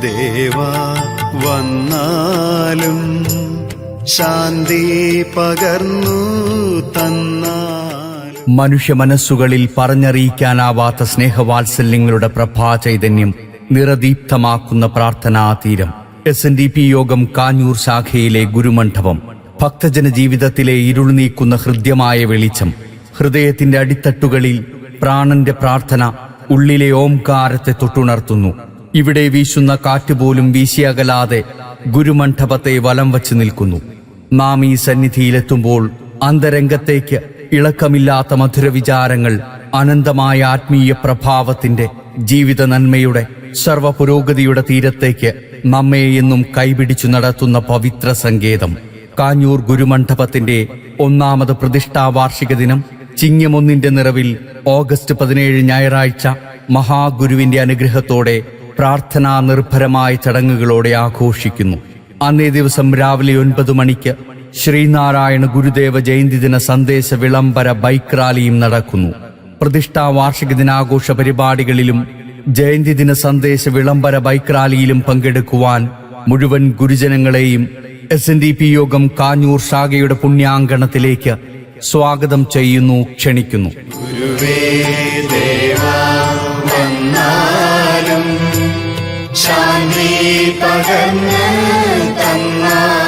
ദേവാ വന്നാലും ശാന്തി പകർന്നു തന്നാൽ. മനുഷ്യ മനസ്സുകളിൽ പറഞ്ഞറിയിക്കാനാവാത്ത സ്നേഹവാത്സല്യങ്ങളുടെ പ്രഭാചൈതന്യം നിറദീപ്തമാക്കുന്ന പ്രാർത്ഥനാതീരം. SNDP യോഗം കാഞ്ഞൂർ ശാഖയിലെ ഗുരുമണ്ഡപം. ഭക്തജന ജീവിതത്തിലെ ഇരുൾ നീക്കുന്ന ഹൃദ്യമായ വെളിച്ചം. ഹൃദയത്തിന്റെ അടിത്തട്ടുകളിൽ പ്രാണന്റെ പ്രാർത്ഥന ഉള്ളിലെ ഓംകാരത്തെ തൊട്ടുണർത്തുന്നു. ഇവിടെ വീശുന്ന കാറ്റുപോലും വീശിയകലാതെ ഗുരുമണ്ഡപത്തെ വലം വച്ച് നിൽക്കുന്നു. നാം ഈ സന്നിധിയിലെത്തുമ്പോൾ അന്തരംഗത്തേക്ക് ഇളക്കമില്ലാത്ത മധുരവിചാരങ്ങൾ അനന്തമായ ആത്മീയ പ്രഭാവത്തിന്റെ ജീവിത നന്മയുടെ സർവപുരോഗതിയുടെ തീരത്തേക്ക് നമ്മെ എന്നും കൈപിടിച്ചു നടത്തുന്ന പവിത്ര സങ്കേതം. കാഞ്ഞൂർ ഗുരുമണ്ഡപത്തിന്റെ 1ാമത് പ്രതിഷ്ഠാവാർഷിക ദിനം ചിങ്ങം 1 നിറവിൽ ഓഗസ്റ്റ് 17 ഞായറാഴ്ച മഹാഗുരുവിന്റെ അനുഗ്രഹത്തോടെ പ്രാർത്ഥനാ നിർഭരമായ ചടങ്ങുകളോടെ ആഘോഷിക്കുന്നു. അന്നേ ദിവസം രാവിലെ 9 മണിക്ക് ശ്രീനാരായണ ഗുരുദേവ ജയന്തി ദിന സന്ദേശ വിളംബര ബൈക്ക് റാലിയും നടക്കുന്നു. പ്രതിഷ്ഠാ വാർഷിക ദിനാഘോഷ പരിപാടികളിലും ജയന്തി ദിന സന്ദേശ വിളംബര ബൈക്ക് റാലിയിലും പങ്കെടുക്കുവാൻ മുഴുവൻ ഗുരുജനങ്ങളെയും SNDP യോഗം കാഞ്ഞൂർ ശാഖയുടെ പുണ്യാങ്കണത്തിലേക്ക് സ്വാഗതം ചെയ്യുന്നു, ക്ഷണിക്കുന്നു. ഗുരുവേ ദേവാ വന്നാലും ശാന്തി പകർന്നു തന്നാൽ.